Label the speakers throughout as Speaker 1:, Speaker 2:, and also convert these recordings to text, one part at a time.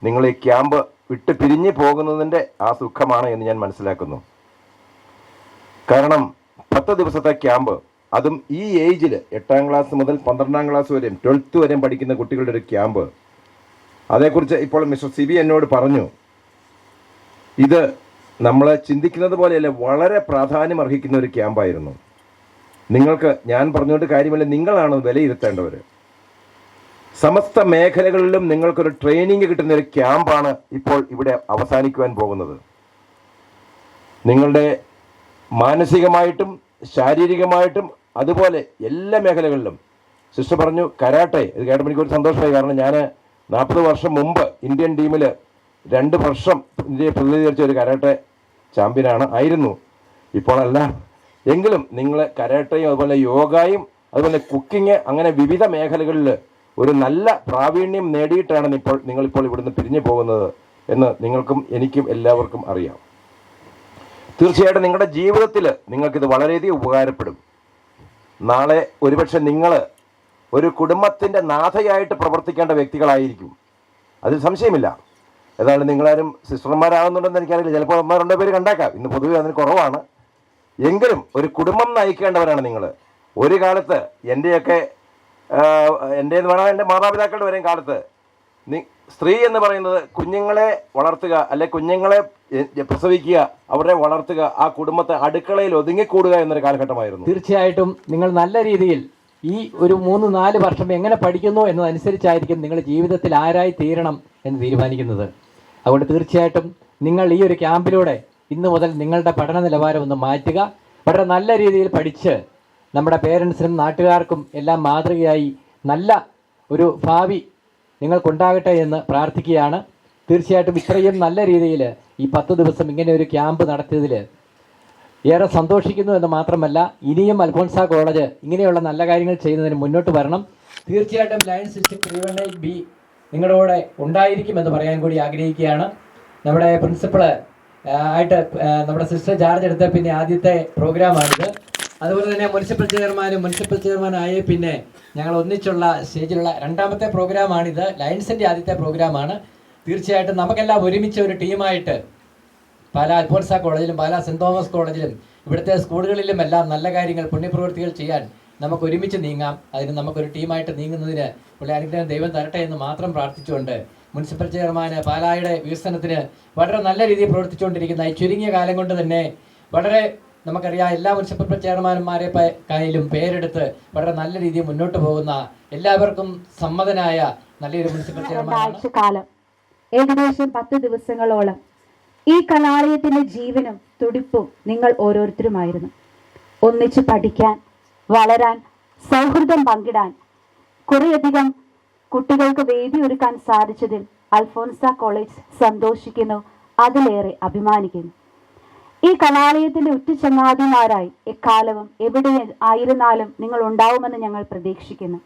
Speaker 1: നിങ്ങൾ ഈ ക്യാമ്പ് വിട്ട് പിരിഞ്ഞു പോകുന്നതിൻ്റെ ആ സുഖമാണ് എന്ന് ഞാൻ മനസ്സിലാക്കുന്നു. കാരണം 10 ദിവസത്തെ ക്യാമ്പ്, അതും ഈ ഏജിൽ 8ാം ക്ലാസ് മുതൽ 12ാം ക്ലാസ് വരെയും 12th വരെയും പഠിക്കുന്ന കുട്ടികളുടെ ഒരു ക്യാമ്പ്, അതേക്കുറിച്ച് ഇപ്പോൾ മിസ്റ്റർ സിബി എന്നോട് പറഞ്ഞു. ഇത് നമ്മൾ ചിന്തിക്കുന്നത് പോലെയല്ല, വളരെ പ്രാധാന്യം അർഹിക്കുന്ന ഒരു ക്യാമ്പായിരുന്നു. നിങ്ങൾക്ക് ഞാൻ പറഞ്ഞുകൊണ്ട് കാര്യമില്ല, നിങ്ങളാണ് വിലയിരുത്തേണ്ടവർ. സമസ്ത മേഖലകളിലും നിങ്ങൾക്കൊരു ട്രെയിനിങ് കിട്ടുന്ന ഒരു ക്യാമ്പാണ് ഇപ്പോൾ ഇവിടെ അവസാനിക്കുവാൻ പോകുന്നത്. നിങ്ങളുടെ മാനസികമായിട്ടും ശാരീരികമായിട്ടും അതുപോലെ എല്ലാ മേഖലകളിലും. സിസ്റ്റർ പറഞ്ഞു കരാട്ടെ, ഇത് കേട്ടപ്പോൾ എനിക്കൊരു സന്തോഷമായി. കാരണം ഞാൻ 40 വർഷം മുമ്പ് ഇന്ത്യൻ ടീമിൽ 2 വർഷം ഇന്ത്യയെ പ്രതിനിധീകരിച്ച ഒരു കരാട്ടെ ചാമ്പ്യനാണ് ആയിരുന്നു. ഇപ്പോഴല്ല, എങ്കിലും നിങ്ങൾ കരാട്ടയും അതുപോലെ യോഗയും അതുപോലെ കുക്കിങ്, അങ്ങനെ വിവിധ മേഖലകളിൽ ഒരു നല്ല പ്രാവീണ്യം നേടിയിട്ടാണ് നിങ്ങളിപ്പോൾ ഇവിടുന്ന് പിരിഞ്ഞു പോകുന്നത് എന്ന് നിങ്ങൾക്കും എനിക്കും എല്ലാവർക്കും അറിയാം. തീർച്ചയായിട്ടും നിങ്ങളുടെ ജീവിതത്തിൽ നിങ്ങൾക്കിത് വളരെയധികം ഉപകാരപ്പെടും. നാളെ ഒരുപക്ഷെ നിങ്ങൾ ഒരു കുടുംബത്തിൻ്റെ നാഥയായിട്ട് പ്രവർത്തിക്കേണ്ട വ്യക്തികളായിരിക്കും, അതിൽ സംശയമില്ല. ഏതായാലും നിങ്ങളാരും സിസ്റ്റർമാരാകുന്നുണ്ടെന്ന് എനിക്കറിയില്ല, ചിലപ്പോൾ അമ്മമാരുടെ പേര് കണ്ടേക്കാം, ഇന്ന് പൊതുവെ അതിന് കുറവാണ്. എങ്കിലും ഒരു കുടുംബം നയിക്കേണ്ടവരാണ് നിങ്ങൾ. ഒരു കാലത്ത് എൻ്റെയൊക്കെ എൻ്റെന്ന് വേണം, എൻ്റെ മാതാപിതാക്കളുടെ വരെയും കാലത്ത് സ്ത്രീ എന്ന് പറയുന്നത് കുഞ്ഞുങ്ങളെ വളർത്തുക, അല്ലെ കുഞ്ഞുങ്ങളെ പ്രസവിക്കുക, അവരെ വളർത്തുക, ആ കുടുംബത്തെ അടുക്കളയിൽ ഒതുങ്ങിക്കൂടുക എന്നൊരു കാലഘട്ടമായിരുന്നു.
Speaker 2: തീർച്ചയായിട്ടും നിങ്ങൾ നല്ല രീതിയിൽ ഈ ഒരു 3-4 വർഷം എങ്ങനെ പഠിക്കുന്നു എന്നതനുസരിച്ചായിരിക്കും നിങ്ങൾ ജീവിതത്തിൽ ആരായി തീരണം എന്ന് തീരുമാനിക്കുന്നത്. അതുകൊണ്ട് തീർച്ചയായിട്ടും നിങ്ങൾ ഈ ഒരു ക്യാമ്പിലൂടെ ഇന്ന് മുതൽ നിങ്ങളുടെ പഠന നിലവാരം ഒന്ന് മാറ്റുക. വളരെ നല്ല രീതിയിൽ പഠിച്ച് നമ്മുടെ പേരൻസിനും നാട്ടുകാർക്കും എല്ലാം മാതൃകയായി നല്ല ഒരു ഭാവി നിങ്ങൾക്കുണ്ടാകട്ടെ എന്ന് പ്രാർത്ഥിക്കുകയാണ്. തീർച്ചയായിട്ടും ഇത്രയും നല്ല രീതിയിൽ ഈ 10 ദിവസം ഇങ്ങനെ ഒരു ക്യാമ്പ് നടത്തിയതിൽ ഏറെ സന്തോഷിക്കുന്നു എന്ന് മാത്രമല്ല, ഇനിയും അൽഫോൻസ കോളേജ് ഇങ്ങനെയുള്ള നല്ല കാര്യങ്ങൾ ചെയ്യുന്നതിന് മുന്നോട്ട് വരണം. തീർച്ചയായിട്ടും ലയൺസ് ഡിസ്ട്രിക്ട് 318B നിങ്ങളുടെ കൂടെ ഉണ്ടായിരിക്കുമെന്ന് പറയാൻ കൂടി ആഗ്രഹിക്കുകയാണ്. നമ്മുടെ പ്രിൻസിപ്പള് ആയിട്ട് നമ്മുടെ സിസ്റ്റർ ചാർജ് എടുത്ത പിന്നെ ആദ്യത്തെ പ്രോഗ്രാമാണിത്. അതുപോലെ തന്നെ മുനിസിപ്പൽ ചെയർമാനും ആയ പിന്നെ ഞങ്ങൾ ഒന്നിച്ചുള്ള സ്റ്റേജിലുള്ള 2ാമത്തെ പ്രോഗ്രാമാണിത്. ലയൺസിൻ്റെ ആദ്യത്തെ പ്രോഗ്രാമാണ്. തീർച്ചയായിട്ടും നമുക്കെല്ലാം ഒരുമിച്ച് ഒരു ടീമായിട്ട് പാലാ അൽഫോൻസ കോളേജിലും പാലാ സെൻറ് തോമസ് കോളേജിലും ഇവിടുത്തെ സ്കൂളുകളിലും എല്ലാം നല്ല കാര്യങ്ങൾ, പുണ്യപ്രവൃത്തികൾ ചെയ്യാൻ നമുക്ക് ഒരുമിച്ച് നീങ്ങാം. അതിന് നമുക്കൊരു ടീമായിട്ട് നീങ്ങുന്നതിന് പുള്ളി അനുഗ്രഹം ദൈവം തരട്ടെ എന്ന് മാത്രം പ്രാർത്ഥിച്ചുകൊണ്ട്, മുനിസിപ്പൽ ചെയർമാന് പാലായുടെ വികസനത്തിന് വളരെ നല്ല രീതിയിൽ പ്രവർത്തിച്ചുകൊണ്ടിരിക്കുന്ന ഈ ചുരുങ്ങിയ കാലം കൊണ്ട് തന്നെ വളരെ നമുക്കറിയാം, എല്ലാ മുനിസിപ്പൽ ചെയർമാന്മാരെ കയ്യിലും പേരെടുത്ത് വളരെ നല്ല രീതിയിൽ മുന്നോട്ട് പോകുന്ന എല്ലാവർക്കും സമ്മതനായ നല്ലൊരു മുനിസിപ്പൽ ചെയർമാൻ.
Speaker 3: ഏകദേശം 10 ദിവസങ്ങളോളം ഈ കലാലയത്തിന്റെ ജീവനും തുടിപ്പും നിങ്ങൾ ഓരോരുത്തരുമായിരുന്നു. ഒന്നിച്ച് പഠിക്കാൻ, വളരാൻ, സൗഹൃദം പങ്കിടാൻ കുറേയധികം കുട്ടികൾക്ക് വേദി ഒരുക്കാൻ സാധിച്ചതിൽ അൽഫോൻസ കോളേജ് സന്തോഷിക്കുന്നു, അതിലേറെ അഭിമാനിക്കുന്നു. ഈ കലാലയത്തിന്റെ ഉറ്റചങ്ങാതിമാരായി എക്കാലവും എവിടെ ആയിരുന്നാലും നിങ്ങൾ ഉണ്ടാവുമെന്ന് ഞങ്ങൾ പ്രതീക്ഷിക്കുന്നു.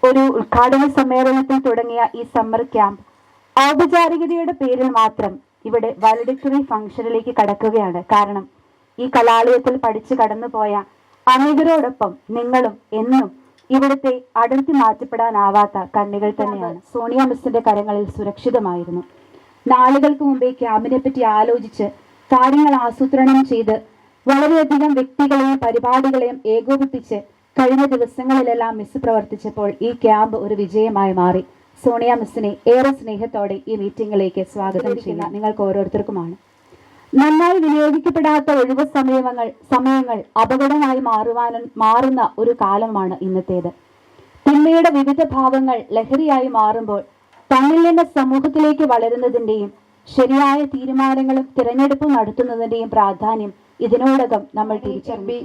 Speaker 3: ഒരു ഉദ്ഘാടന സമ്മേളനത്തിൽ തുടങ്ങിയ ഈ സമ്മർ ക്യാമ്പ് ഔപചാരികതയുടെ പേരിൽ മാത്രം ഇവിടെ വാലഡിക്ടറി ഫംഗ്ഷനിലേക്ക് കടക്കുകയാണ്. കാരണം ഈ കലാലയത്തിൽ പഠിച്ചു കടന്നുപോയ അനേകരോടൊപ്പം നിങ്ങളും എന്നും ഇവിടുത്തെ അടർത്തി മാറ്റപ്പെടാനാവാത്ത കണ്ണികൾ തന്നെയാണ്. സോണിയ മിസ്സിന്റെ കരങ്ങളിൽ സുരക്ഷിതമായിരുന്നു. നാളുകൾക്ക് മുമ്പേ ക്യാമ്പിനെ പറ്റി ആലോചിച്ച് കാര്യങ്ങൾ ആസൂത്രണം ചെയ്ത് വളരെയധികം വ്യക്തികളെയും പരിപാടികളെയും ഏകോപിപ്പിച്ച് കഴിഞ്ഞ ദിവസങ്ങളിലെല്ലാം മിസ് പ്രവർത്തിച്ചപ്പോൾ ഈ ക്യാമ്പ് ഒരു വിജയമായി മാറി. സോണിയ മിസ്സിനെ ഏറെ സ്നേഹത്തോടെ ഈ മീറ്റിംഗിലേക്ക് സ്വാഗതം ചെയ്യുന്ന നിങ്ങൾക്ക് ഓരോരുത്തർക്കുമാണ്. നന്നായി വിനിയോഗിക്കപ്പെടാത്ത ഒഴിവ് സമയങ്ങൾ അപകടമായി മാറുന്ന ഒരു കാലമാണ് ഇന്നത്തേത്. തിന്മയുടെ വിവിധ ഭാവങ്ങൾ ലഹരിയായി മാറുമ്പോൾ തന്നിൽ നിന്ന് സമൂഹത്തിലേക്ക് വളരുന്നതിന്റെയും ശരിയായ തീരുമാനങ്ങളും തിരഞ്ഞെടുപ്പും നടത്തുന്നതിന്റെയും പ്രാധാന്യം ഇതിനോടകം നമ്മൾ തിരിച്ചറിഞ്ഞു.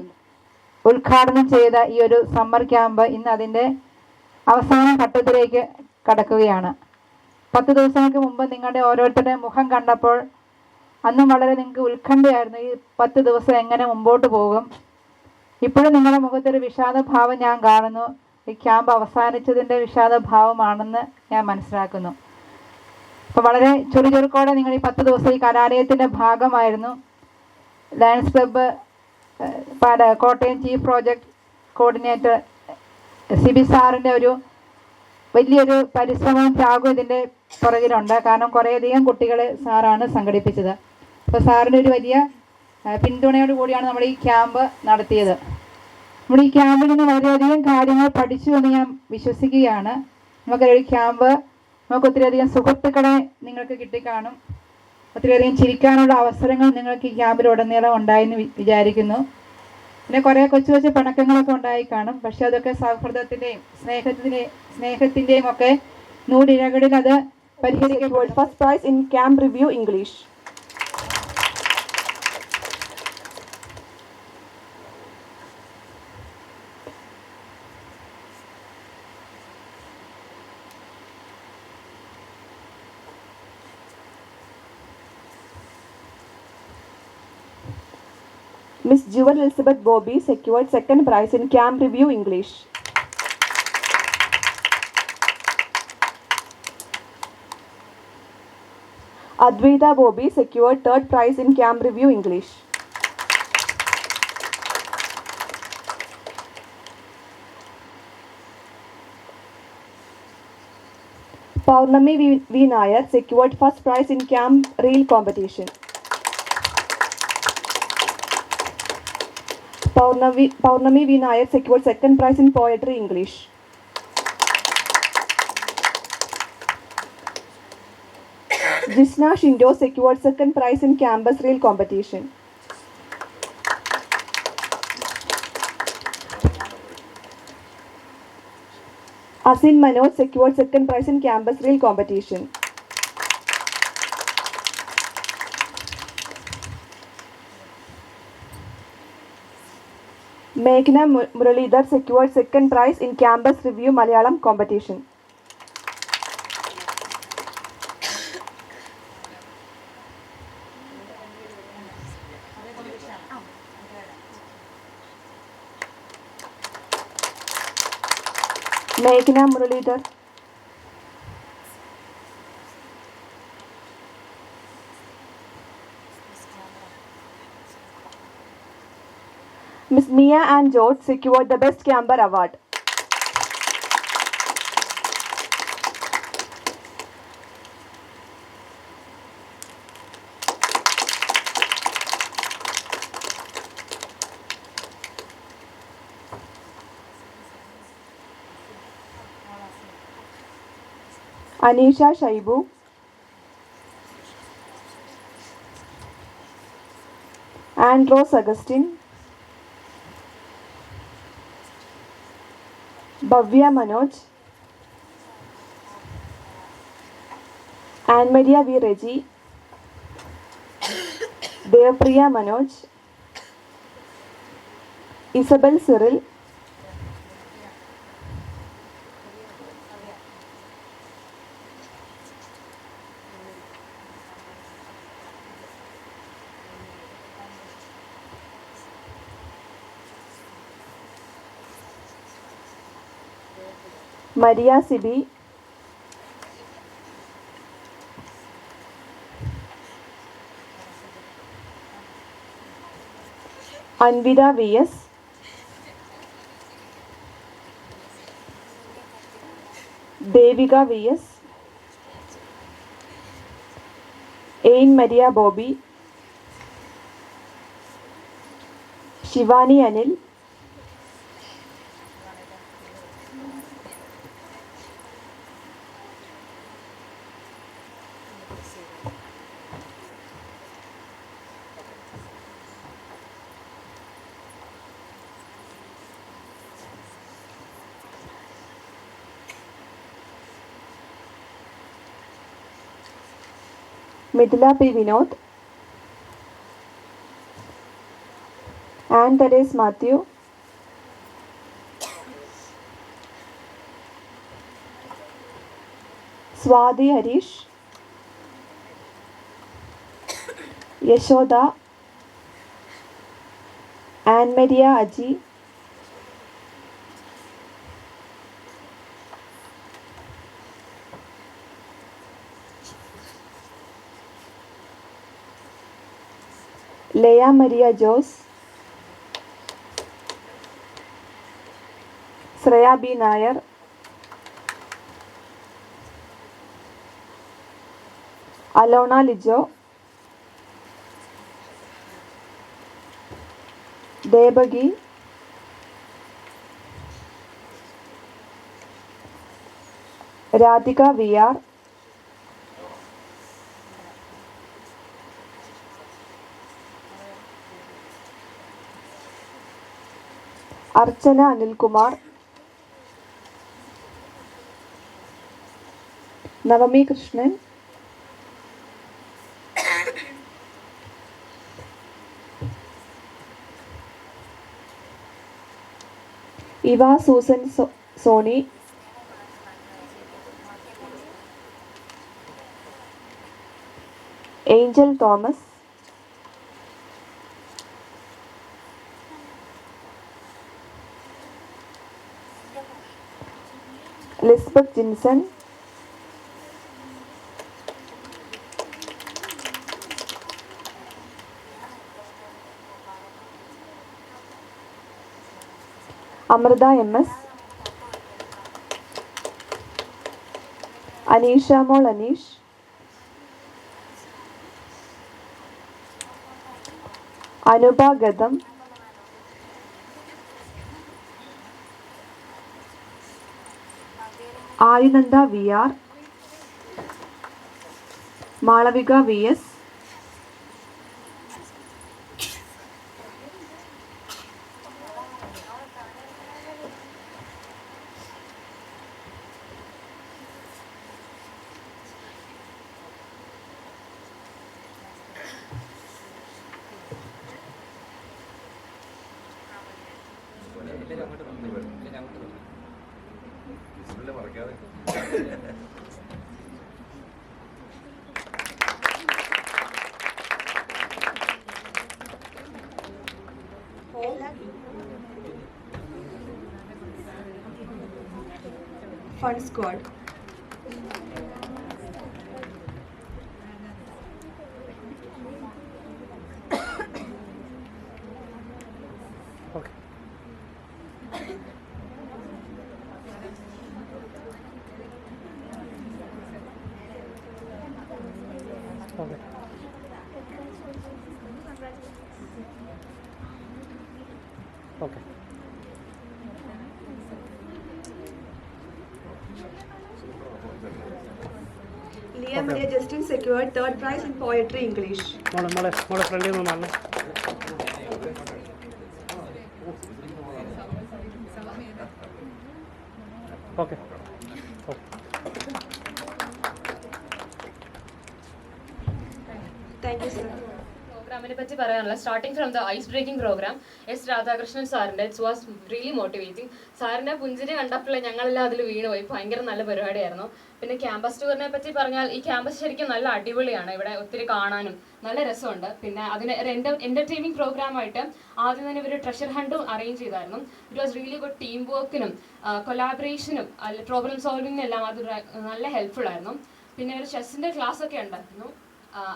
Speaker 4: ഉദ്ഘാടനം ചെയ്ത ഈ ഒരു സമ്മർ ക്യാമ്പ് ഇന്ന് അതിൻ്റെ അവസാന ഘട്ടത്തിലേക്ക് കടക്കുകയാണ്. 10 ദിവസങ്ങൾക്ക് മുമ്പ് നിങ്ങളുടെ ഓരോരുത്തരുടെ മുഖം കണ്ടപ്പോൾ അന്നും വളരെ നിങ്ങൾക്ക് ഉത്കണ്ഠയായിരുന്നു, ഈ 10 ദിവസം എങ്ങനെ മുമ്പോട്ട് പോകും. ഇപ്പോഴും നിങ്ങളുടെ മുഖത്തൊരു വിഷാദഭാവം ഞാൻ കാണുന്നു. ഈ ക്യാമ്പ് അവസാനിച്ചതിൻ്റെ വിഷാദഭാവമാണെന്ന് ഞാൻ മനസ്സിലാക്കുന്നു. അപ്പോൾ വളരെ ചുറുചുറുക്കോടെ നിങ്ങൾ ഈ 10 ദിവസം ഈ കലാലയത്തിൻ്റെ ഭാഗമായിരുന്നു. Lions club Kottayam chief project coordinator Sibi സാറിൻ്റെ ഒരു വലിയൊരു പരിശ്രമവും ത്യാഗവും ഇതിൻ്റെ പുറകിലുണ്ട്. കാരണം കുറേയധികം കുട്ടികൾ സാറാണ് സംഘടിപ്പിച്ചത്. അപ്പോൾ സാറിൻ്റെ ഒരു വലിയ പിന്തുണയോട് കൂടിയാണ് നമ്മൾ ഈ ക്യാമ്പ് നടത്തിയത്. നമ്മൾ ഈ ക്യാമ്പിൽ നിന്ന് വളരെയധികം കാര്യങ്ങൾ പഠിച്ചു എന്ന് ഞാൻ വിശ്വസിക്കുകയാണ്. നമുക്കൊരു ക്യാമ്പ് നമുക്ക് ഒത്തിരിയധികം സുഹൃത്തുക്കളെ നിങ്ങൾക്ക് കിട്ടിക്കാണും. ഒത്തിരിയധികം ചിരിക്കാനുള്ള അവസരങ്ങൾ നിങ്ങൾക്ക് ഈ ക്യാമ്പിലുടനീളം ഉണ്ടായെന്ന് വിചാരിക്കുന്നു. പിന്നെ കുറേ കൊച്ചു കൊച്ചു പിണക്കങ്ങളൊക്കെ ഉണ്ടായി കാണും. പക്ഷെ അതൊക്കെ സൗഹൃദത്തിൻ്റെയും സ്നേഹത്തിൻ്റെയും ഒക്കെ നൂലിഴകളിൽ അത് പരിഹരിക്കപ്പെടും.
Speaker 5: First prize in Camp Review English. Miss Jewel Elizabeth Bobby secured second prize in Camp Review English. Advaita Bobby secured third prize in Camp Review English. Paurnami V. Nair secured first prize in Camp Reel competition. Paurnami V. Nair secured second prize in Poetry English. Jisna Shindo secured second prize in Campus Reel competition. Asin Manoj secured second prize in Campus Reel competition. Meghna Muralidhar secured second prize in Campus Review Malayalam competition. Meghna Muralidhar. Miss Mia Ann George secured the Best Camper Award. Anisha Shaibu. Andros Augustine. Bhavya Manoj. Anne Maria V. Reggie. Devpriya Manoj. Isabel Cyril. Maria Sibi. Anvida V.S. Devika V.S. Ain Maria Bobby. Shivani Anil. Midla P. Vinod. Anne Therese Matthew. Swati Harish. Yashoda. Anne Maria Aji. Leia Maria Jose. Shreya B. Nair. Alona Lijo, Debagi, Radhika VR, Archana Anil Kumar, Navami Krishnan, Eva Susan Soni, Angel Thomas, Lisbeth Jinson, Amrita MS, Anisha Mol Anish, Anuba Gadam, Ayunanda VR, Malavika VS, Fun Squad.
Speaker 6: Okay.
Speaker 5: Leah Maria Justin secured third prize in Poetry English.
Speaker 6: മോളെ ഫ്രണ്ടിൽ നിന്ന് വന്നേ. Okay.
Speaker 5: Thank you, sir.
Speaker 7: പ്രോഗ്രാമിനെ പറ്റി പറയാനുള്ള starting from the ice breaking programme S Radhakrishnan സാറിൻ്റെ it's was really motivating. സാറിൻ്റെ പുഞ്ചിരി കണ്ടപ്പോഴേ ഞങ്ങളെല്ലാം അതിൽ വീണുപോയി. ഭയങ്കര നല്ല പരിപാടിയായിരുന്നു. പിന്നെ ക്യാമ്പസ് ടൂറിനെ പറ്റി പറഞ്ഞാൽ ഈ ക്യാമ്പസ് ശരിക്കും നല്ല അടിപൊളിയാണ്. ഇവിടെ ഒത്തിരി കാണാനും നല്ല രസമുണ്ട്. പിന്നെ അതിന് ഒരു എൻ്റർടൈനിങ് പ്രോഗ്രാമായിട്ട് ആദ്യം തന്നെ ഇവർ ട്രഷർ ഹണ്ടും അറേഞ്ച് ചെയ്തായിരുന്നു. It was really good. Team വർക്കിനും കൊലാബറേഷനും പ്രോബ്ലം സോൾവിങ്ങിനും എല്ലാം അത് നല്ല ഹെൽപ്ഫുൾ ആയിരുന്നു. പിന്നെ ഒരു ചെസ്സിൻ്റെ ക്ലാസ് ഒക്കെ ഉണ്ടായിരുന്നു.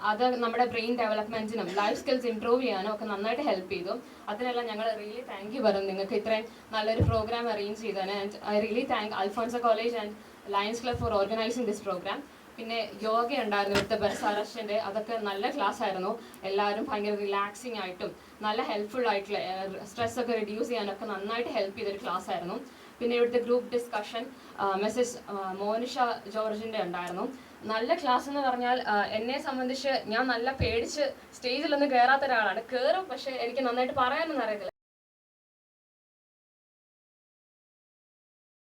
Speaker 7: അത് നമ്മുടെ ബ്രെയിൻ ഡെവലപ്മെന്റിനും ലൈഫ് സ്കിൽസ് ഇംപ്രൂവ് ചെയ്യാനും ഒക്കെ നന്നായിട്ട് ഹെൽപ്പ് ചെയ്തു. അതിനെല്ലാം ഞങ്ങൾ റിയലി താങ്ക് യു പറയും നിങ്ങൾക്ക് ഇത്രയും നല്ലൊരു പ്രോഗ്രാം അറേഞ്ച് ചെയ്തതിന്. And I really thank Alphonsa college and Lions club for organising this programme. പിന്നെ യോഗ ഉണ്ടായിരുന്നു ഇവിടുത്തെ ബർസാറഷ്യൻ്റെ. അതൊക്കെ നല്ല ക്ലാസ് ആയിരുന്നു. എല്ലാവരും ഭയങ്കര റിലാക്സിങ് ആയിട്ടും നല്ല ഹെൽപ്ഫുൾ ആയിട്ടുള്ള സ്ട്രെസ് ഒക്കെ റിഡ്യൂസ് ചെയ്യാനൊക്കെ നന്നായിട്ട് ഹെൽപ്പ് ചെയ്തൊരു ക്ലാസ് ആയിരുന്നു. പിന്നെ ഇവിടുത്തെ ഗ്രൂപ്പ് ഡിസ്കഷൻ മെസ്സേജ് മോനിഷ ജോർജിൻ്റെ ഉണ്ടായിരുന്നു. നല്ല ക്ലാസ് എന്ന് പറഞ്ഞാൽ എന്നെ സംബന്ധിച്ച് ഞാൻ നല്ല പേടിച്ച് സ്റ്റേജിലൊന്നും കയറാത്ത ഒരാളാണ്. കയറും, പക്ഷേ എനിക്ക് നന്നായിട്ട് പറയാനൊന്നും അറിയത്തില്ല.